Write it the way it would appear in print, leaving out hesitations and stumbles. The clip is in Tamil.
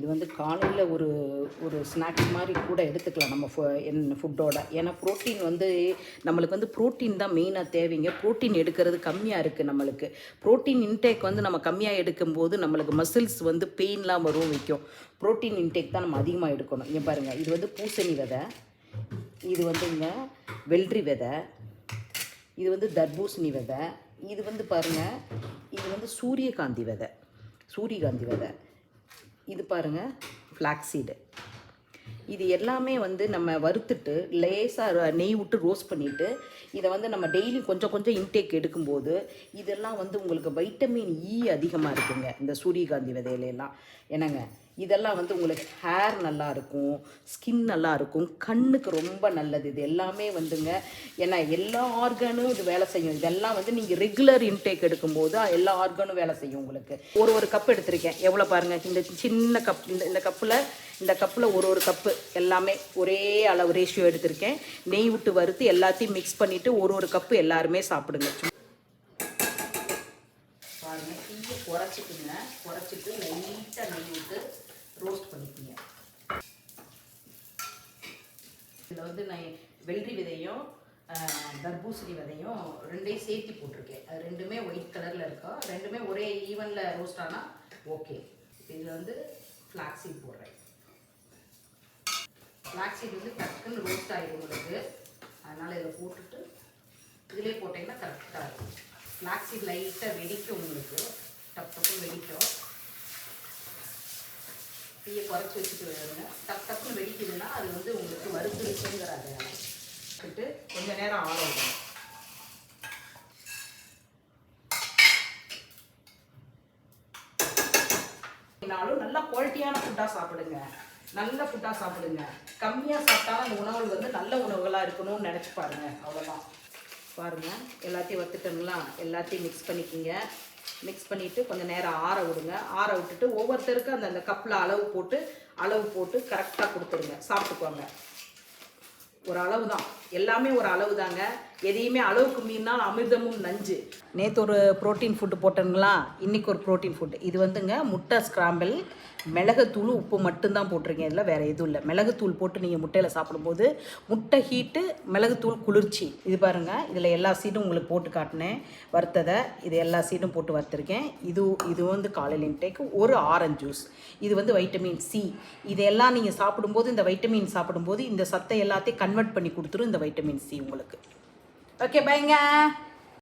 இது வந்து காலையில் ஒரு ஸ்நாக்ஸ் மாதிரி கூட எடுத்துக்கலாம் நம்ம ஃபுட்டோட. ஏன்னா ப்ரோட்டீன் வந்து நம்மளுக்கு வந்து ப்ரோட்டீன் தான் மெயினாக தேவைங்க. ப்ரோட்டீன் எடுக்கிறது கம்மியாக இருக்குது நம்மளுக்கு. ப்ரோட்டீன் இன்டேக் வந்து நம்ம கம்மியாக எடுக்கும்போது நம்மளுக்கு மசில்ஸ் வந்து பெயின்லாம் வரும் வைக்கும். ப்ரோட்டீன் இன்டேக் தான் நம்ம அதிகமாக எடுக்கணும். இங்கே பாருங்கள், இது வந்து பூசணி விதை, இது வந்துங்க வெள்ளரி விதை, இது வந்து தர்பூசணி விதை, இது வந்து பாருங்கள், இது வந்து சூரியகாந்தி விதை, இது பாருங்கள் ஃப்ளாக்ஸீடு. இது எல்லாமே வந்து நம்ம வறுத்துட்டு லேசாக நெய் விட்டு ரோஸ்ட் பண்ணிவிட்டு இதை வந்து நம்ம டெய்லி கொஞ்சம் கொஞ்சம் இன்டேக் எடுக்கும்போது இதெல்லாம் வந்து உங்களுக்கு வைட்டமின் இ அதிகமாக இருக்குங்க இந்த சூரியகாந்தி விதையிலெல்லாம். என்னங்க இதெல்லாம் வந்து உங்களுக்கு ஹேர் நல்லாயிருக்கும், ஸ்கின் நல்லாயிருக்கும், கண்ணுக்கு ரொம்ப நல்லது. இது எல்லாமே வந்துங்க, ஏன்னா எல்லா ஆர்கனும் இது வேலை செய்யும். இதெல்லாம் வந்து நீங்கள் ரெகுலர் இன்டேக் எடுக்கும்போது எல்லா ஆர்கனும் வேலை செய்யும் உங்களுக்கு. ஒரு கப் எடுத்திருக்கேன், எவ்வளோ பாருங்கள், இந்த சின்ன கப், இந்த கப்பில் ஒரு கப்பு எல்லாமே ஒரே அளவு ரேஷியோ எடுத்திருக்கேன். நெய் விட்டு வறுத்து எல்லாத்தையும் மிக்ஸ் பண்ணிவிட்டு ஒரு கப்பு எல்லாருமே சாப்பிடுங்க. பாருங்கள், தீயை குறைச்சிட்டுங்க, குறைச்சிட்டு லைட்டாக நெய் விட்டு ரோஸ்ட் பண்ணிக்கோங்க. இதில் வந்து நான் வெள்ளரி விதையும் தர்பூசணி விதையும் ரெண்டையும் சேர்த்து போட்டிருக்கேன். அது ரெண்டுமே ஒயிட் கலரில் இருக்கா, ரெண்டுமே ஒரே ஈவனில் ரோஸ்ட் ஆனால் ஓகே. இதில் வந்து ஃப்ளாக்ஸீட் போடுறேன். ஃப்ளாக்ஸீட் வந்து டக்குன்னு ரோஸ்ட் ஆகிடும் உங்களுக்கு, அதனால் இதில் போட்டுட்டு இதிலே போட்டிங்கன்னா கரெக்டாக இருக்கும். ஃப்ளாக்ஸீட் லைட்டாக வெடிக்கும் உங்களுக்கு, டப்புன்னு வெடிக்கும். தீயை குறைச்சி வச்சுட்டு வருங்க. டப்புன்னு வெடிக்குதுன்னா அது வந்து உங்களுக்கு வறுத்துருச்சுங்கிறாங்க. வச்சுட்டு கொஞ்சம் நேரம் ஆற விடணும். நல்லா குவாலிட்டியான ஃபுட்டாக சாப்பிடுங்க, நல்ல ஃபுட்டாக சாப்பிடுங்க. கம்மியாக சாப்பிட்டாலும் அந்த உணவுகள் வந்து நல்ல உணவுகளாக இருக்கணும்னு நினச்சி பாருங்கள். அவ்வளோதான். பாருங்கள், எல்லாத்தையும் வறுத்துட்டோங்களா, எல்லாத்தையும் மிக்ஸ் பண்ணிக்கிங்க. மிக்ஸ் பண்ணிவிட்டு கொஞ்சம் நேரம் ஆற விடுங்க. ஆற விட்டுட்டு ஒவ்வொருத்தருக்கும் அந்த கப்பில் அளவு போட்டு கரெக்டாக கொடுத்துருங்க. சாப்பிட்டுக்குவாங்க. ஒரு அளவு தான், எல்லாமே ஒரு அளவு தாங்க. எதையுமே அளவுக்கு மீறினால் அமிர்தமும் நஞ்சு. நேற்று ஒரு ப்ரோட்டீன் ஃபுட்டு போட்டோங்களா, இன்றைக்கி ஒரு ப்ரோட்டீன் ஃபுட்டு. இது வந்துங்க முட்டை ஸ்க்ராம்பிள், மிளகுத்தூள், உப்பு மட்டும்தான் போட்டிருக்கேன். இதில் வேறு எதுவும் இல்லை. மிளகுத்தூள் போட்டு நீங்கள் முட்டையில் சாப்பிடும்போது முட்டை ஹீட்டு, மிளகுத்தூள் குளிர்ச்சி. இது பாருங்கள், இதில் எல்லா சீடும் உங்களுக்கு போட்டு காட்டினேன் வறுத்ததை. இது எல்லா சீடும் போட்டு வறுத்துருக்கேன். இது வந்து காலையில் இன்டேக்கு. ஒரு ஆரஞ்சு ஜூஸ், இது வந்து வைட்டமின் சி. இதெல்லாம் நீங்கள் சாப்பிடும்போது, இந்த வைட்டமின் சாப்பிடும்போது இந்த சத்தை எல்லாத்தையும் கன்வெர்ட் பண்ணி கொடுத்துரும் இந்த வைட்டமின் சி உங்களுக்கு. ஓகே, பைங்க.